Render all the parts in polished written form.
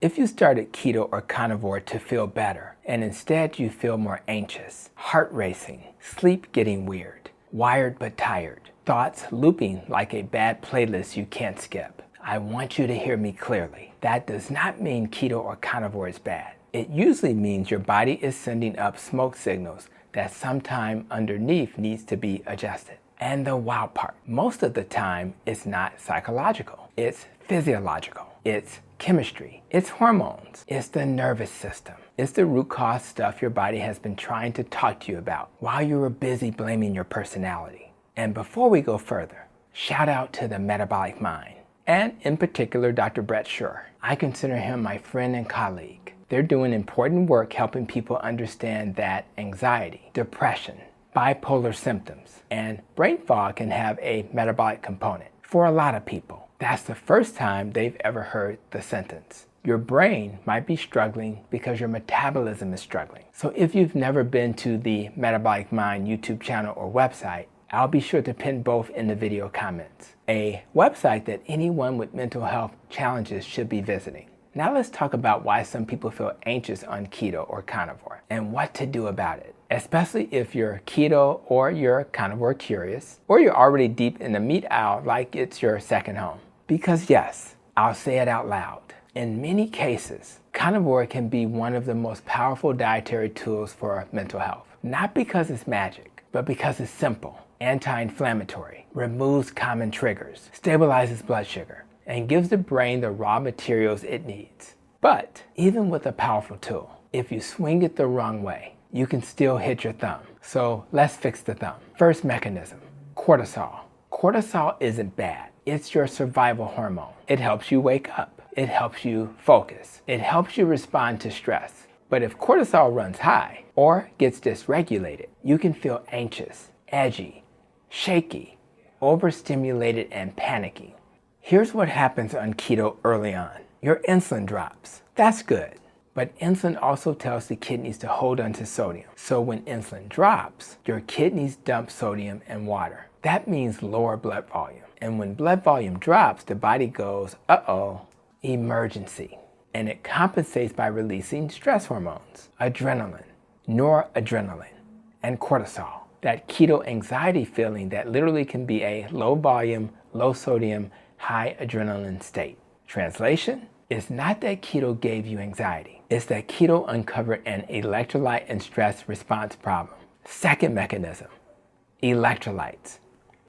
If you started keto or carnivore to feel better, and instead you feel more anxious, heart racing, sleep getting weird, wired but tired, thoughts looping like a bad playlist you can't skip, I want you to hear me clearly. That does not mean keto or carnivore is bad. It usually means your body is sending up smoke signals that sometime underneath needs to be adjusted. And the wild part, most of the time it's not psychological, it's physiological, it's chemistry, it's hormones, it's the nervous system, it's the root cause stuff your body has been trying to talk to you about while you were busy blaming your personality. And before we go further, shout out to the Metabolic mind, and in particular Dr. Brett Schur. I consider him my friend and colleague. They're doing important work helping people understand that anxiety, depression, bipolar symptoms, and brain fog can have a metabolic component. For a lot of people, that's the first time they've ever heard the sentence. Your brain might be struggling because your metabolism is struggling. So if you've never been to the Metabolic Mind YouTube channel or website, I'll be sure to pin both in the video comments. A website that anyone with mental health challenges should be visiting. Now let's talk about why some people feel anxious on keto or carnivore and what to do about it, especially if you're keto or you're carnivore curious, or you're already deep in the meat aisle like it's your second home. Because yes, I'll say it out loud, in many cases, carnivore can be one of the most powerful dietary tools for mental health. Not because it's magic, but because it's simple, anti-inflammatory, removes common triggers, stabilizes blood sugar, and gives the brain the raw materials it needs. But even with a powerful tool, if you swing it the wrong way, you can still hit your thumb. So let's fix the thumb. First mechanism, cortisol. Cortisol isn't bad. It's your survival hormone. It helps you wake up. It helps you focus. It helps you respond to stress. But if cortisol runs high or gets dysregulated, you can feel anxious, edgy, shaky, overstimulated, and panicky. Here's what happens on keto early on. Your insulin drops. That's good. But insulin also tells the kidneys to hold on to sodium. So when insulin drops, your kidneys dump sodium and water. That means lower blood volume. And when blood volume drops, the body goes, uh-oh, emergency. And it compensates by releasing stress hormones, adrenaline, noradrenaline, and cortisol. That keto anxiety feeling that literally can be a low volume, low sodium, high adrenaline state. Translation? It's not that keto gave you anxiety. It's that keto uncovered an electrolyte and stress response problem. Second mechanism, electrolytes.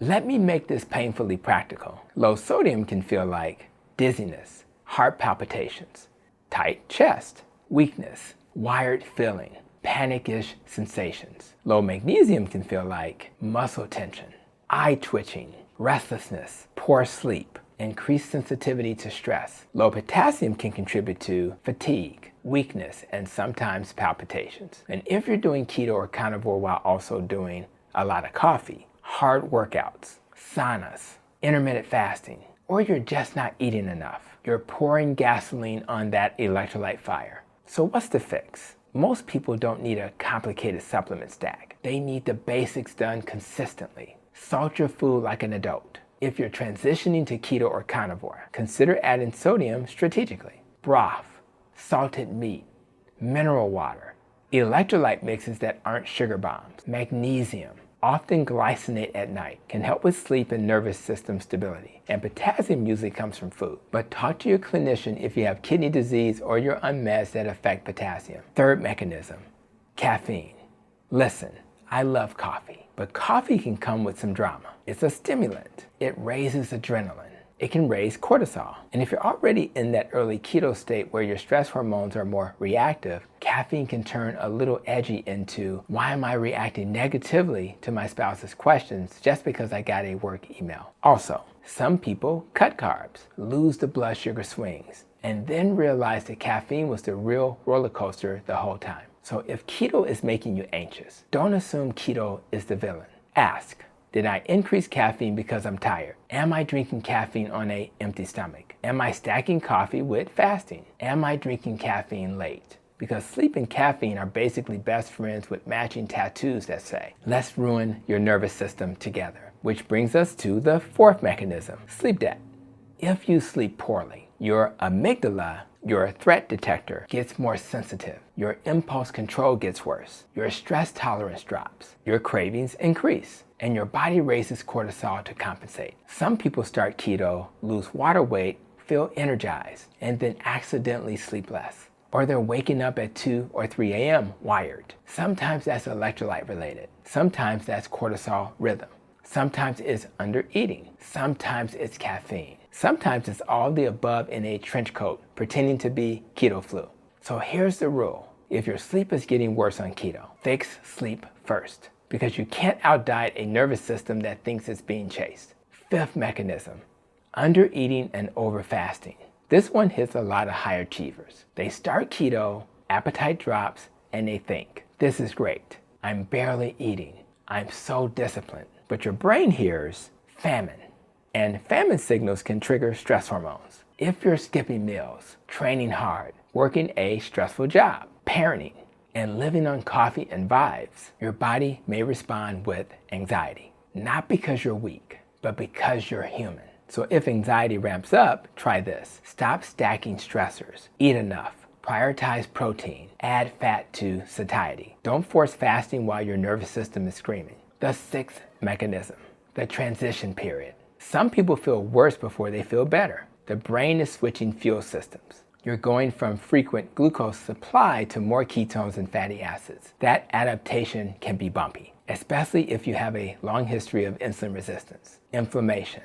Let me make this painfully practical. Low sodium can feel like dizziness, heart palpitations, tight chest, weakness, wired feeling, panic-ish sensations. Low magnesium can feel like muscle tension, eye twitching, restlessness, poor sleep, increased sensitivity to stress. Low potassium can contribute to fatigue, weakness, and sometimes palpitations. And if you're doing keto or carnivore while also doing a lot of coffee, hard workouts, saunas, intermittent fasting, or you're just not eating enough, you're pouring gasoline on that electrolyte fire. So what's the fix? Most people don't need a complicated supplement stack. They need the basics done consistently. Salt your food like an adult. If you're transitioning to keto or carnivore, consider adding sodium strategically. Broth, salted meat, mineral water, electrolyte mixes that aren't sugar bombs, magnesium, often glycinate at night, can help with sleep and nervous system stability. And potassium usually comes from food. But talk to your clinician if you have kidney disease or you're on meds that affect potassium. Third mechanism, caffeine. Listen, I love coffee, but coffee can come with some drama. It's a stimulant. It raises adrenaline. It can raise cortisol. And if you're already in that early keto state where your stress hormones are more reactive, caffeine can turn a little edgy into, why am I reacting negatively to my spouse's questions just because I got a work email? Also, some people cut carbs, lose the blood sugar swings, and then realize that caffeine was the real roller coaster the whole time. So if keto is making you anxious, don't assume keto is the villain. Ask, did I increase caffeine because I'm tired? Am I drinking caffeine on an empty stomach? Am I stacking coffee with fasting? Am I drinking caffeine late? Because sleep and caffeine are basically best friends with matching tattoos that say, let's ruin your nervous system together. Which brings us to the fourth mechanism, sleep debt. If you sleep poorly, your amygdala Your threat detector gets more sensitive. Your impulse control gets worse. Your stress tolerance drops. Your cravings increase. And your body raises cortisol to compensate. Some people start keto, lose water weight, feel energized, and then accidentally sleep less. Or they're waking up at 2 or 3 a.m. wired. Sometimes that's electrolyte related. Sometimes that's cortisol rhythm. Sometimes it's under eating. Sometimes it's caffeine. Sometimes it's all the above in a trench coat pretending to be keto flu. So here's the rule. If your sleep is getting worse on keto, fix sleep first, because you can't outdiet a nervous system that thinks it's being chased. Fifth mechanism, under eating and over fasting. This one hits a lot of high achievers. They start keto, appetite drops, and they think, this is great. I'm barely eating. I'm so disciplined. But your brain hears famine. And famine signals can trigger stress hormones. If you're skipping meals, training hard, working a stressful job, parenting, and living on coffee and vibes, your body may respond with anxiety. Not because you're weak, but because you're human. So if anxiety ramps up, try this. Stop stacking stressors. Eat enough. Prioritize protein. Add fat to satiety. Don't force fasting while your nervous system is screaming. The sixth mechanism, the transition period. Some people feel worse before they feel better. The brain is switching fuel systems. You're going from frequent glucose supply to more ketones and fatty acids. That adaptation can be bumpy, especially if you have a long history of insulin resistance, inflammation,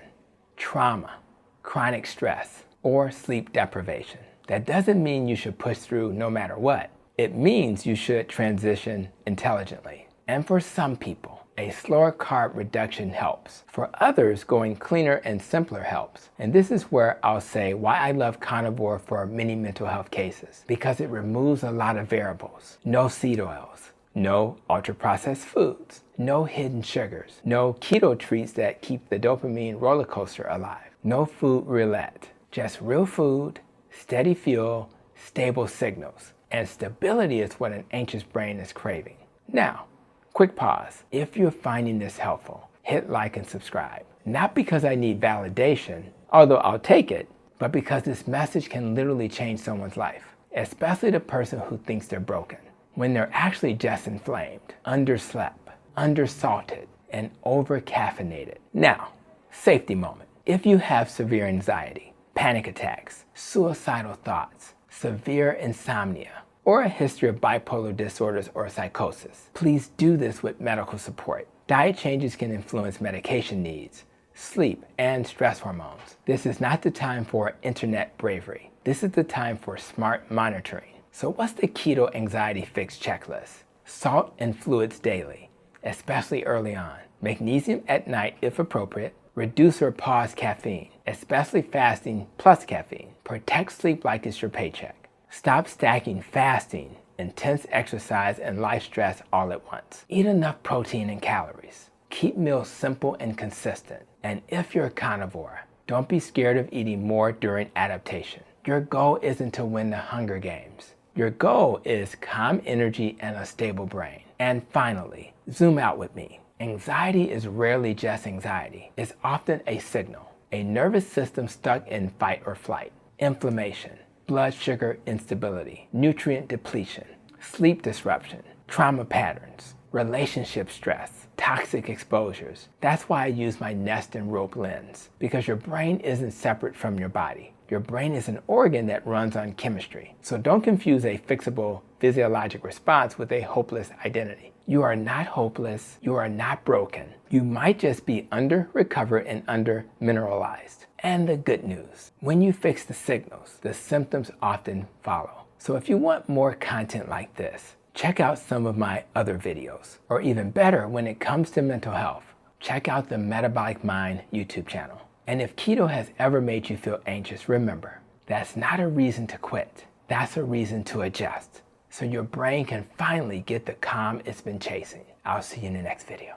trauma, chronic stress, or sleep deprivation. That doesn't mean you should push through no matter what. It means you should transition intelligently. And for some people, a slower carb reduction helps. For others, going cleaner and simpler helps. And this is where I'll say why I love carnivore for many mental health cases. Because it removes a lot of variables. No seed oils, no ultra-processed foods, no hidden sugars, no keto treats that keep the dopamine roller coaster alive, no food roulette, just real food, steady fuel, stable signals. And stability is what an anxious brain is craving. Now, quick pause. If you're finding this helpful, hit like and subscribe. Not because I need validation, although I'll take it, but because this message can literally change someone's life, especially the person who thinks they're broken, when they're actually just inflamed, underslept, undersalted, and over-caffeinated. Now, safety moment. If you have severe anxiety, panic attacks, suicidal thoughts, severe insomnia, or a history of bipolar disorders or psychosis, please do this with medical support. Diet changes can influence medication needs, sleep, and stress hormones. This is not the time for internet bravery. This is the time for smart monitoring. So what's the keto anxiety fix checklist? Salt and fluids daily, especially early on. Magnesium at night if appropriate. Reduce or pause caffeine, especially fasting plus caffeine. Protect sleep like it's your paycheck. Stop stacking fasting, intense exercise, and life stress all at once. Eat enough protein and calories. Keep meals simple and consistent. And if you're a carnivore, don't be scared of eating more during adaptation. Your goal isn't to win the Hunger Games. Your goal is calm energy and a stable brain. And finally, zoom out with me. Anxiety is rarely just anxiety. It's often a signal. A nervous system stuck in fight or flight. Inflammation, blood sugar instability, nutrient depletion, sleep disruption, trauma patterns, relationship stress, toxic exposures. That's why I use my nest and rope lens, because your brain isn't separate from your body. Your brain is an organ that runs on chemistry. So don't confuse a fixable physiologic response with a hopeless identity. You are not hopeless. You are not broken. You might just be under-recovered and under-mineralized. And the good news, when you fix the signals, the symptoms often follow. So if you want more content like this, check out some of my other videos. Or even better, when it comes to mental health, check out the Metabolic Mind YouTube channel. And if keto has ever made you feel anxious, remember, that's not a reason to quit. That's a reason to adjust, so your brain can finally get the calm it's been chasing. I'll see you in the next video.